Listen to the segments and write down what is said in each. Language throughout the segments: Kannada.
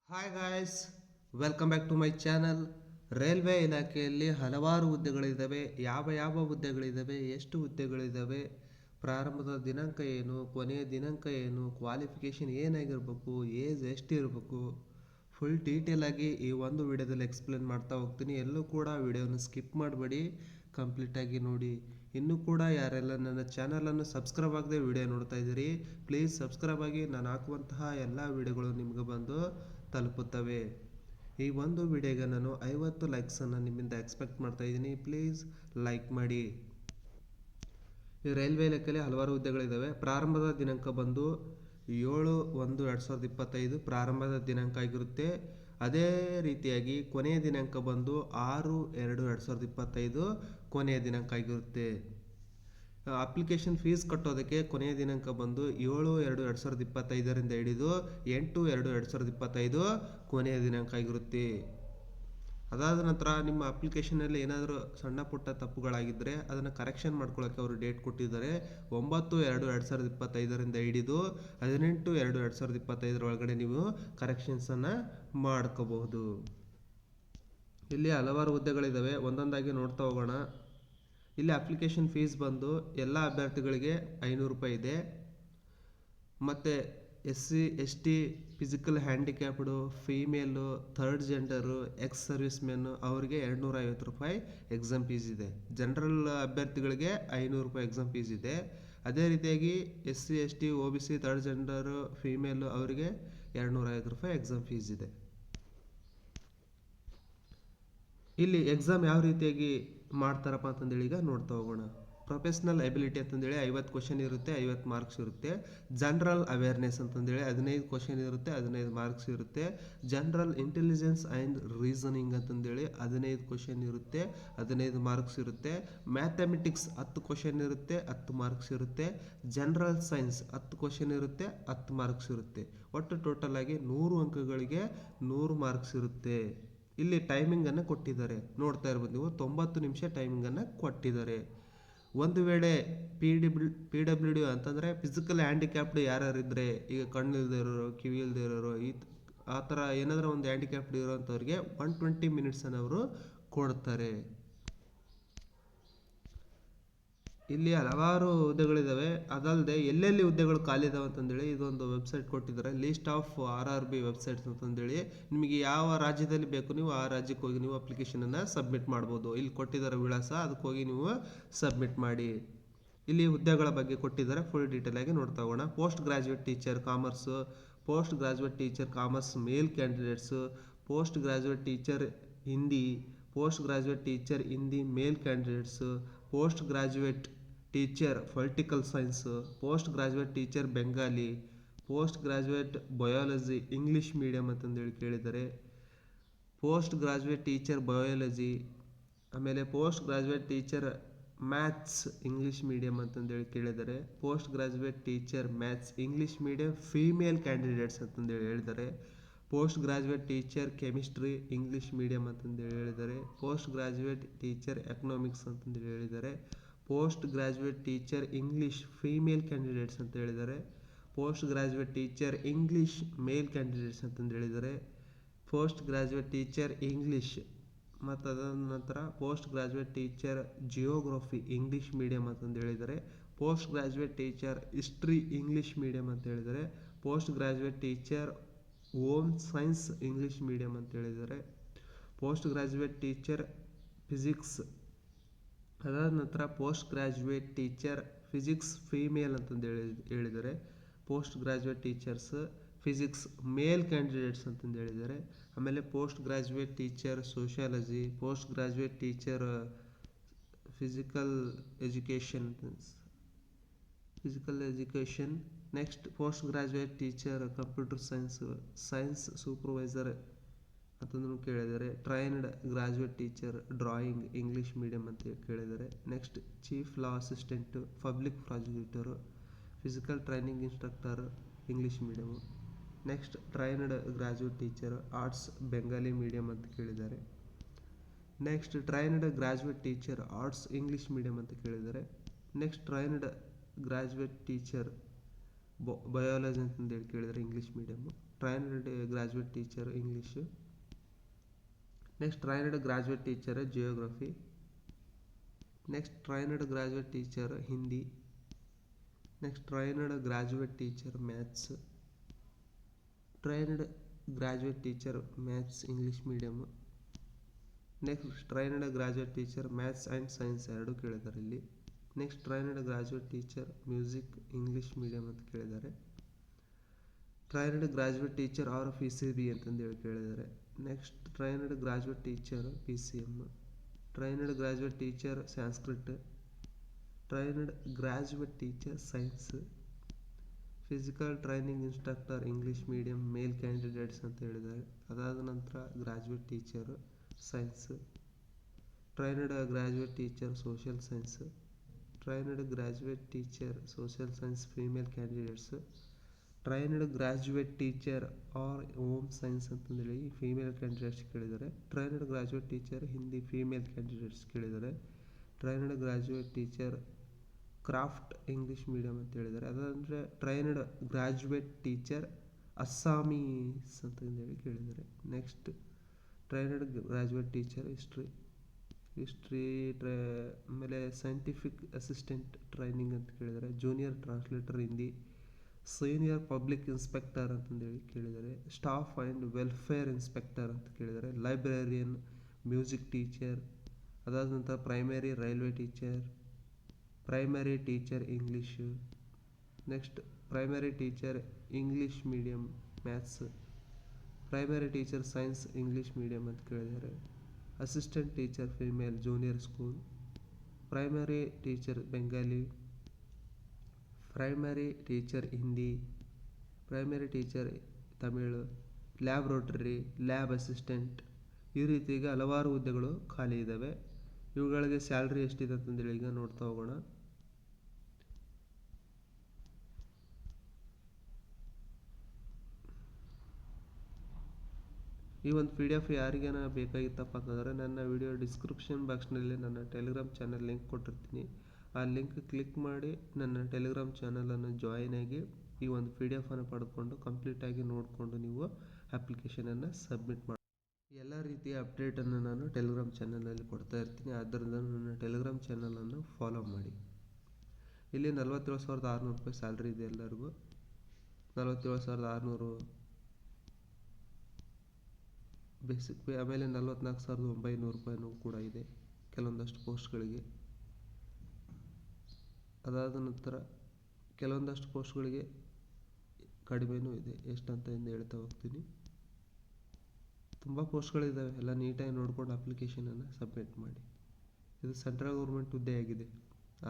Hi guys, welcome back to my channel. Railway ಇಲಾಖೆಯಲ್ಲಿ ಹಲವಾರು ಹುದ್ದೆಗಳಿದ್ದಾವೆ. ಯಾವ ಯಾವ ಹುದ್ದೆಗಳಿದ್ದಾವೆ, ಎಷ್ಟು ಹುದ್ದೆಗಳಿದ್ದಾವೆ, ಪ್ರಾರಂಭದ ದಿನಾಂಕ ಏನು, ಕೊನೆಯ ದಿನಾಂಕ ಏನು, ಕ್ವಾಲಿಫಿಕೇಷನ್ ಏನಾಗಿರ್ಬೇಕು, ಏಜ್ ಎಷ್ಟು ಇರಬೇಕು, ಫುಲ್ ಡೀಟೇಲ್ ಆಗಿ ಈ ಒಂದು ವಿಡಿಯೋದಲ್ಲಿ ಎಕ್ಸ್ಪ್ಲೇನ್ ಮಾಡ್ತಾ ಹೋಗ್ತೀನಿ. ಎಲ್ಲೂ ಕೂಡ ವಿಡಿಯೋನ ಸ್ಕಿಪ್ ಮಾಡಬೇಡಿ, ಕಂಪ್ಲೀಟಾಗಿ ನೋಡಿ. ಇನ್ನೂ ಕೂಡ ಯಾರೆಲ್ಲ ನನ್ನ ಚಾನಲನ್ನು ಸಬ್ಸ್ಕ್ರೈಬ್ ಆಗದೆ ವಿಡಿಯೋ ನೋಡ್ತಾ ಇದ್ದೀರಿ, ಪ್ಲೀಸ್ ಸಬ್ಸ್ಕ್ರೈಬ್ ಆಗಿ. ನಾನು ಹಾಕುವಂತಹ ಎಲ್ಲ ವಿಡಿಯೋಗಳು ನಿಮಗೆ ಬಂದು ತಲುಪುತ್ತವೆ. ಈ ಒಂದು ವಿಡಿಯೋಗೆ ನಾನು 50 ಲೈಕ್ಸನ್ನು ನಿಮ್ಮಿಂದ ಎಕ್ಸ್ಪೆಕ್ಟ್ ಮಾಡ್ತಾ ಇದ್ದೀನಿ. ಪ್ಲೀಸ್ ಲೈಕ್ ಮಾಡಿ. ಈ ರೈಲ್ವೆ ಇಲಾಖೆಯಲ್ಲಿ ಹಲವಾರು ಹುದ್ದೆಗಳಿದ್ದಾವೆ. ಪ್ರಾರಂಭದ ದಿನಾಂಕ ಬಂದು 7/1/2025 ಪ್ರಾರಂಭದ ದಿನಾಂಕ ಆಗಿರುತ್ತೆ. ಅದೇ ರೀತಿಯಾಗಿ ಕೊನೆಯ ದಿನಾಂಕ ಬಂದು 6/2/2025 ಕೊನೆಯ ದಿನಾಂಕ ಆಗಿರುತ್ತೆ. ಅಪ್ಲಿಕೇಶನ್ ಫೀಸ್ ಕಟ್ಟೋದಕ್ಕೆ ಕೊನೆಯ ದಿನಾಂಕ ಬಂದು 7/2/2025 ಹಿಡಿದು 8/2/2025 ಕೊನೆಯ ದಿನಾಂಕ ಆಗಿರುತ್ತೆ. ಅದಾದ ನಂತರ ನಿಮ್ಮ ಅಪ್ಲಿಕೇಶನಲ್ಲಿ ಏನಾದರೂ ಸಣ್ಣ ಪುಟ್ಟ ತಪ್ಪುಗಳಾಗಿದ್ದರೆ ಅದನ್ನು ಕರೆಕ್ಷನ್ ಮಾಡ್ಕೊಳ್ಳೋಕ್ಕೆ ಅವರು ಡೇಟ್ ಕೊಟ್ಟಿದ್ದಾರೆ. 9/2/2025 ಹಿಡಿದು 18/2/2025 ಒಳಗಡೆ ನೀವು ಕರೆಕ್ಷನ್ಸನ್ನು ಮಾಡ್ಕೋಬಹುದು. ಇಲ್ಲಿ ಹಲವಾರು ಹುದ್ದೆಗಳಿದ್ದಾವೆ, ಒಂದೊಂದಾಗಿ ನೋಡ್ತಾ ಹೋಗೋಣ. ಇಲ್ಲಿ ಅಪ್ಲಿಕೇಶನ್ ಫೀಸ್ ಬಂದು ಎಲ್ಲ ಅಭ್ಯರ್ಥಿಗಳಿಗೆ 500 ರೂಪಾಯಿ ಇದೆ. ಮತ್ತು SC ST, physical handicapped, female, third gender, ex service men ಅವರಿಗೆ 250 ರೂಪಾಯಿ ಎಕ್ಸಾಮ್ ಫೀಸ್ ಇದೆ. ಜನರಲ್ ಅಭ್ಯರ್ಥಿಗಳಿಗೆ 500 ರೂಪಾಯಿ ಎಕ್ಸಾಮ್ ಫೀಸ್ ಇದೆ. ಅದೇ ರೀತಿಯಾಗಿ SC ST OBC, third gender, female ಅವರಿಗೆ 250 ರೂಪಾಯಿ ಎಕ್ಸಾಮ್ ಫೀಸ್ ಇದೆ. ಇಲ್ಲಿ ಎಕ್ಸಾಮ್ ಯಾವ ರೀತಿಯಾಗಿ ಮಾಡ್ತಾರಪ್ಪ ಅಂತಂದೇಳಿ ಈಗ ನೋಡ್ತಾ ಹೋಗೋಣ. ಪ್ರೊಫೆಷ್ನಲ್ ಎಬಿಲಿಟಿ ಅಂತಂದೇಳಿ 50 ಕ್ವಶನ್ ಇರುತ್ತೆ, 50 ಮಾರ್ಕ್ಸ್ ಇರುತ್ತೆ. ಜನರಲ್ ಅವೇರ್ನೆಸ್ ಅಂತಂದೇಳಿ 15 ಕ್ವಶನ್ ಇರುತ್ತೆ, 15 ಮಾರ್ಕ್ಸ್ ಇರುತ್ತೆ. ಜನರಲ್ ಇಂಟೆಲಿಜೆನ್ಸ್ ಆ್ಯಂಡ್ ರೀಸನಿಂಗ್ ಅಂತಂದೇಳಿ 15 ಕ್ವಶನ್ ಇರುತ್ತೆ, 15 ಮಾರ್ಕ್ಸ್ ಇರುತ್ತೆ. ಮ್ಯಾಥಮೆಟಿಕ್ಸ್ 10 ಕ್ವಶನ್ ಇರುತ್ತೆ, 10 ಮಾರ್ಕ್ಸ್ ಇರುತ್ತೆ. ಜನರಲ್ ಸೈನ್ಸ್ 10 ಕ್ವಶನ್ ಇರುತ್ತೆ, 10 ಮಾರ್ಕ್ಸ್ ಇರುತ್ತೆ. ಒಟ್ಟು ಟೋಟಲ್ ಆಗಿ 100 ಅಂಕಗಳಿಗೆ 100 ಮಾರ್ಕ್ಸ್ ಇರುತ್ತೆ. ಇಲ್ಲಿ ಟೈಮಿಂಗನ್ನು ಕೊಟ್ಟಿದ್ದಾರೆ, ನೋಡ್ತಾ ಇರ್ಬೋದು ನೀವು, 90 ನಿಮಿಷ ಟೈಮಿಂಗನ್ನು ಕೊಟ್ಟಿದ್ದಾರೆ. ಒಂದು ವೇಳೆ PWD ಅಂತಂದರೆ ಫಿಸಿಕಲ್ ಹ್ಯಾಂಡಿಕ್ಯಾಪ್ಡ್ ಯಾರ್ಯಾರಿದ್ದರೆ, ಈಗ ಕಣ್ಣು ಇಲ್ಲದೆ ಇರೋರು, ಕಿವಿ ಇಲ್ಲದೆ ಇರೋರು, ಆ ಥರ ಏನಾದರೂ ಒಂದು ಹ್ಯಾಂಡಿಕ್ಯಾಪ್ಡ್ ಇರೋವಂಥವ್ರಿಗೆ 120 ಮಿನಿಟ್ಸನ್ನು ಅವರು ಕೊಡ್ತಾರೆ. ಇಲ್ಲಿ ಹಲವಾರು ಹುದ್ದೆಗಳಿದ್ದಾವೆ. ಅದಲ್ಲದೆ ಎಲ್ಲೆಲ್ಲಿ ಹುದ್ದೆಗಳು ಖಾಲಿ ಇದಾವೆ ಅಂತಂದೇಳಿ ಇದೊಂದು ವೆಬ್ಸೈಟ್ ಕೊಟ್ಟಿದ್ದಾರೆ, ಲಿಸ್ಟ್ ಆಫ್ RRB ವೆಬ್ಸೈಟ್ಸ್ ಅಂತಂದೇಳಿ. ನಿಮಗೆ ಯಾವ ರಾಜ್ಯದಲ್ಲಿ ಬೇಕು ನೀವು ಆ ರಾಜ್ಯಕ್ಕೆ ಹೋಗಿ ನೀವು ಅಪ್ಲಿಕೇಶನನ್ನು ಸಬ್ಮಿಟ್ ಮಾಡ್ಬೋದು. ಇಲ್ಲಿ ಕೊಟ್ಟಿದ್ದಾರೆ ವಿಳಾಸ, ಅದಕ್ಕೆ ಹೋಗಿ ನೀವು ಸಬ್ಮಿಟ್ ಮಾಡಿ. ಇಲ್ಲಿ ಹುದ್ದೆಗಳ ಬಗ್ಗೆ ಕೊಟ್ಟಿದ್ದಾರೆ, ಫುಲ್ ಡೀಟೇಲ್ ಆಗಿ ನೋಡ್ತಾ ಹೋಗೋಣ. Post graduate teacher commerce, post graduate teacher commerce male candidates, post graduate teacher Hindi, post graduate teacher Hindi male candidates, post graduate teacher political science, post graduate teacher Bengali, post graduate biology English medium ಅಂತಂದೇಳಿ ಕೇಳಿದ್ದಾರೆ. ಪೋಸ್ಟ್ ಗ್ರಾಜ್ಯುಯೇಟ್ ಟೀಚರ್ ಬಯಾಲಜಿ, ಆಮೇಲೆ post graduate teacher maths English medium ಅಂತಂದೇಳಿ ಕೇಳಿದ್ದಾರೆ. Post graduate teacher maths English medium female candidates ಅಂತಂದೇಳಿ ಹೇಳಿದ್ದಾರೆ. Post graduate teacher chemistry English medium ಅಂತಂದೇಳಿ ಹೇಳಿದ್ದಾರೆ. ಪೋಸ್ಟ್ ಗ್ರಾಜ್ಯುಯೇಟ್ ಟೀಚರ್ ಎಕನಾಮಿಕ್ಸ್ ಅಂತಂದೇಳಿ ಹೇಳಿದ್ದಾರೆ. Post graduate teacher English female candidates ಅಂತ ಹೇಳಿದ್ದಾರೆ. ಪೋಸ್ಟ್ ಗ್ರಾಜ್ಯುಯೇಟ್ ಟೀಚರ್ ಇಂಗ್ಲೀಷ್ ಮೇಲ್ ಕ್ಯಾಂಡಿಡೇಟ್ಸ್ ಅಂತಂದು ಹೇಳಿದ್ದಾರೆ. ಪೋಸ್ಟ್ ಗ್ರಾಜ್ಯುಯೇಟ್ ಟೀಚರ್ ಇಂಗ್ಲೀಷ್ ಮತ್ತು ಅದಾದ ನಂತರ post graduate teacher geography English medium ಅಂತಂದು ಹೇಳಿದ್ದಾರೆ. Post graduate teacher history English medium ಅಂತ ಹೇಳಿದ್ದಾರೆ. Post graduate teacher home science English medium ಅಂತ ಹೇಳಿದ್ದಾರೆ. ಪೋಸ್ಟ್ ಗ್ರಾಜ್ಯುಯೇಟ್ ಟೀಚರ್ ಫಿಸಿಕ್ಸ್, ಅದಾದ ನಂತರ post graduate teacher physics female ಅಂತಂದು ಹೇಳಿದ್ದಾರೆ. Post graduate teachers physics male candidates ಅಂತಂದು ಹೇಳಿದ್ದಾರೆ. ಆಮೇಲೆ post graduate teacher sociology, post graduate teacher physical education, next post graduate teacher computer science supervisor ಅಂತಂದು ಕೇಳಿದ್ದಾರೆ. Trained graduate teacher drawing English medium ಅಂತ ಕೇಳಿದ್ದಾರೆ. Next chief law assistant, public prosecutor, physical training instructor English medium. Next trained graduate teacher arts Bengali medium ಅಂತ ಕೇಳಿದ್ದಾರೆ. Next trained graduate teacher arts English medium ಅಂತ ಕೇಳಿದ್ದಾರೆ. Next trained graduate teacher biology ಅಂತಂದೇಳಿ ಕೇಳಿದರೆ English medium. Trained graduate teacher English. Next trained graduate teacher geography. Next trained graduate teacher Hindi. Next trained graduate teacher maths. Trained graduate teacher maths English medium. Next trained graduate teacher maths and science ಎರಡು ಕೇಳಿದ್ದಾರೆ ಇಲ್ಲಿ. Next trained graduate teacher music English medium ಅಂತ ಕೇಳಿದ್ದಾರೆ. Trained graduate teacher R PCB ಅಂತಂದೇಳಿ ಕೇಳಿದ್ದಾರೆ. Next trained graduate teacher PCM. Trained graduate teacher Sanskrit. Trained graduate teacher science. Physical training instructor English medium ಮೇಲ್ ಕ್ಯಾಂಡಿಡೇಟ್ಸ್ ಅಂತ ಹೇಳಿದ್ದಾರೆ. ಅದಾದ ನಂತರ graduate teacher science. Trained graduate teacher social science. Trained graduate teacher social science female candidates. Trained graduate teacher are home science ಅಂತಂದೇಳಿ ಫೀಮೇಲ್ ಕ್ಯಾಂಡಿಡೇಟ್ಸ್ ಕೇಳಿದ್ದಾರೆ. Trained graduate teacher Hindi female candidates ಕೇಳಿದ್ದಾರೆ. Trained graduate teacher craft English medium ಅಂತ ಹೇಳಿದ್ದಾರೆ. ಅದಂದರೆ ಟ್ರೈನ್ಡ್ ಗ್ರಾಜುಯೇಟ್ ಟೀಚರ್ ಅಸ್ಸಾಮೀಸ್ ಅಂತಂದೇಳಿ ಕೇಳಿದ್ದಾರೆ. Next trained graduate teacher history ಆಮೇಲೆ ಸೈಂಟಿಫಿಕ್ ಅಸಿಸ್ಟೆಂಟ್ ಟ್ರೈನಿಂಗ್ ಅಂತ ಕೇಳಿದ್ದಾರೆ. Junior translator Hindi. Senior public inspector ಅಂತಂದೇಳಿ ಕೇಳಿದ್ದಾರೆ. ಸ್ಟಾಫ್ ಆ್ಯಂಡ್ ವೆಲ್ಫೇರ್ ಇನ್ಸ್ಪೆಕ್ಟರ್ ಅಂತ ಕೇಳಿದ್ದಾರೆ. Librarian, music teacher. ಅದಾದ ನಂತರ primary railway teacher, primary teacher English. Next primary teacher English medium maths. Primary teacher science English medium ಅಂತ ಕೇಳಿದ್ದಾರೆ. Assistant teacher female junior school. Primary teacher Bengali. Primary teacher Hindi. Primary teacher Tamil. Laboratory, lab assistant. ಈ ರೀತಿಯಾಗಿ ಹಲವಾರು ಹುದ್ದೆಗಳು ಖಾಲಿ ಇದ್ದಾವೆ. ಇವುಗಳಿಗೆ ಸ್ಯಾಲ್ರಿ ಎಷ್ಟಿದೆ ಅಂತಂದೇಳಿ ಈಗ ನೋಡ್ತಾ ಹೋಗೋಣ. ಈ ಒಂದು PDF ಯಾರಿಗೇನ ಬೇಕಾಗಿತ್ತಪ್ಪ ಅಂತಂದರೆ ನನ್ನ ವಿಡಿಯೋ ಡಿಸ್ಕ್ರಿಪ್ಷನ್ ಬಾಕ್ಸ್ನಲ್ಲಿ ನನ್ನ ಟೆಲಿಗ್ರಾಮ್ ಚಾನಲ್ ಲಿಂಕ್ ಕೊಟ್ಟಿರ್ತೀನಿ. ಆ ಲಿಂಕ್ ಕ್ಲಿಕ್ ಮಾಡಿ ನನ್ನ ಟೆಲಿಗ್ರಾಮ್ ಚಾನಲನ್ನು ಜಾಯಿನ್ ಆಗಿ ಈ ಒಂದು PDF ಅನ್ನು ಪಡೆದುಕೊಂಡು ಕಂಪ್ಲೀಟಾಗಿ ನೋಡಿಕೊಂಡು ನೀವು ಅಪ್ಲಿಕೇಶನನ್ನು ಸಬ್ಮಿಟ್ ಮಾಡಿ. ಎಲ್ಲ ರೀತಿಯ ಅಪ್ಡೇಟನ್ನು ನಾನು ಟೆಲಿಗ್ರಾಮ್ ಚಾನಲ್ನಲ್ಲಿ ಕೊಡ್ತಾ ಇರ್ತೀನಿ. ಆದ್ದರಿಂದ ನನ್ನ ಟೆಲಿಗ್ರಾಮ್ ಚಾನಲನ್ನು ಫಾಲೋ ಮಾಡಿ. ಇಲ್ಲಿ 47,600 ರೂಪಾಯಿ ಸ್ಯಾಲ್ರಿ ಇದೆ ಎಲ್ಲರಿಗೂ. 47,600 ಬೇಸಿಕ್ ಪೇ. ಆಮೇಲೆ 44,900 ರೂಪಾಯಿನೂ ಕೂಡ ಇದೆ ಕೆಲವೊಂದಷ್ಟು ಪೋಸ್ಟ್ಗಳಿಗೆ. ಅದಾದ ನಂತರ ಕೆಲವೊಂದಷ್ಟು ಪೋಸ್ಟ್ಗಳಿಗೆ ಕಡಿಮೆನೂ ಇದೆ. ಎಷ್ಟಂತ ಎಂದು ಹೇಳ್ತಾ ಹೋಗ್ತೀನಿ. ತುಂಬ ಪೋಸ್ಟ್ಗಳಿದ್ದಾವೆ. ಎಲ್ಲ ನೀಟಾಗಿ ನೋಡ್ಕೊಂಡು ಅಪ್ಲಿಕೇಶನನ್ನು ಸಬ್ಮಿಟ್ ಮಾಡಿ. ಇದು ಸೆಂಟ್ರಲ್ ಗೌರ್ಮೆಂಟ್ ಹುದ್ದೆ ಆಗಿದೆ.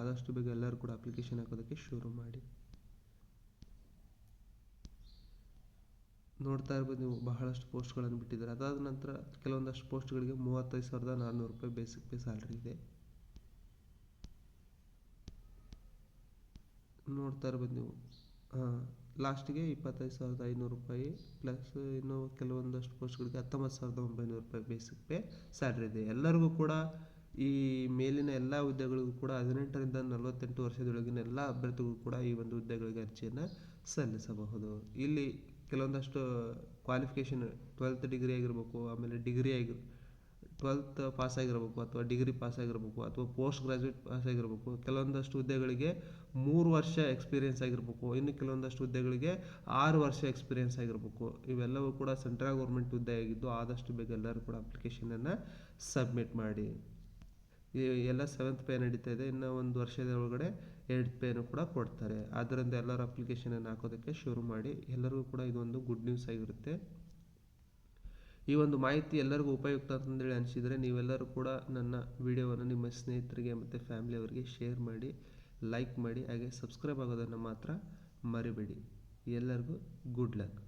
ಆದಷ್ಟು ಬೇಗ ಎಲ್ಲರೂ ಕೂಡ ಅಪ್ಲಿಕೇಶನ್ ಹಾಕೋದಕ್ಕೆ ಶುರು ಮಾಡಿ. ನೋಡ್ತಾ ಇರ್ಬೋದು ನೀವು, ಬಹಳಷ್ಟು ಪೋಸ್ಟ್ಗಳನ್ನು ಬಿಟ್ಟಿದ್ದಾರೆ. ಅದಾದ ನಂತರ ಕೆಲವೊಂದಷ್ಟು ಪೋಸ್ಟ್ಗಳಿಗೆ 35,400 ರೂಪಾಯಿ ಬೇಸಿಕ್ ಪೇ ಸ್ಯಾಲ್ರಿ ಇದೆ. ನೋಡ್ತಾ ಇರ್ಬೋದು ನೀವು. ಲಾಸ್ಟಿಗೆ 25,500 ರೂಪಾಯಿ ಪ್ಲಸ್ ಇನ್ನು ಕೆಲವೊಂದಷ್ಟು ಪೋಸ್ಟ್ಗಳಿಗೆ 19,900 ರೂಪಾಯಿ ಬೇಸಿಕ್ ಪೇ ಸ್ಯಾಲ್ರಿ ಇದೆ. ಎಲ್ಲರಿಗೂ ಕೂಡ ಈ ಮೇಲಿನ ಎಲ್ಲ ಹುದ್ದೆಗಳಿಗೂ ಕೂಡ 18ರಿಂದ 48 ವರ್ಷದೊಳಗಿನ ಎಲ್ಲ ಅಭ್ಯರ್ಥಿಗಳು ಕೂಡ ಈ ಒಂದು ಹುದ್ದೆಗಳಿಗೆ ಅರ್ಜಿಯನ್ನು ಸಲ್ಲಿಸಬಹುದು. ಇಲ್ಲಿ ಕೆಲವೊಂದಷ್ಟು ಕ್ವಾಲಿಫಿಕೇಷನ್ 12th ಡಿಗ್ರಿ ಆಗಿರಬೇಕು, ಆಮೇಲೆ 12th ಪಾಸ್ ಆಗಿರಬೇಕು, ಅಥವಾ ಡಿಗ್ರಿ ಪಾಸ್ ಆಗಿರಬೇಕು, ಅಥವಾ ಪೋಸ್ಟ್ ಗ್ರಾಜುಯೇಟ್ ಪಾಸ್ ಆಗಿರಬೇಕು. ಕೆಲವೊಂದಷ್ಟು ಹುದ್ದೆಗಳಿಗೆ 3 ವರ್ಷ ಎಕ್ಸ್ಪೀರಿಯೆನ್ಸ್ ಆಗಿರಬೇಕು. ಇನ್ನು ಕೆಲವೊಂದಷ್ಟು ಹುದ್ದೆಗಳಿಗೆ 6 ವರ್ಷ ಎಕ್ಸ್ಪೀರಿಯೆನ್ಸ್ ಆಗಿರಬೇಕು. ಇವೆಲ್ಲವೂ ಕೂಡ ಸೆಂಟ್ರಲ್ ಗೌರ್ಮೆಂಟ್ ಹುದ್ದೆ ಆಗಿದ್ದು ಆದಷ್ಟು ಬೇಗ ಎಲ್ಲರೂ ಕೂಡ ಅಪ್ಲಿಕೇಶನನ್ನು ಸಬ್ಮಿಟ್ ಮಾಡಿ. ಎಲ್ಲ 7th ಪೇ ನಡೀತಾ ಇದೆ. ಇನ್ನು ಒಂದು ವರ್ಷದ ಒಳಗಡೆ 8th ಪೇನು ಕೂಡ ಕೊಡ್ತಾರೆ. ಆದ್ದರಿಂದ ಎಲ್ಲರೂ ಅಪ್ಲಿಕೇಶನನ್ನು ಹಾಕೋದಕ್ಕೆ ಶುರು ಮಾಡಿ. ಎಲ್ಲರಿಗೂ ಕೂಡ ಇದೊಂದು ಗುಡ್ ನ್ಯೂಸ್ ಆಗಿರುತ್ತೆ. ಈ ಒಂದು ಮಾಹಿತಿ ಎಲ್ಲರಿಗೂ ಉಪಯುಕ್ತ ಅಂತಂದೇಳಿ ಅನಿಸಿದರೆ ನೀವೆಲ್ಲರೂ ಕೂಡ ನನ್ನ ವಿಡಿಯೋವನ್ನು ನಿಮ್ಮ ಸ್ನೇಹಿತರಿಗೆ ಮತ್ತು ಫ್ಯಾಮಿಲಿಯವರಿಗೆ ಶೇರ್ ಮಾಡಿ, ಲೈಕ್ ಮಾಡಿ, ಹಾಗೆ ಸಬ್ಸ್ಕ್ರೈಬ್ ಆಗೋದನ್ನು ಮಾತ್ರ ಮರಿಬೇಡಿ. ಎಲ್ಲರಿಗೂ ಗುಡ್ ಲಕ್.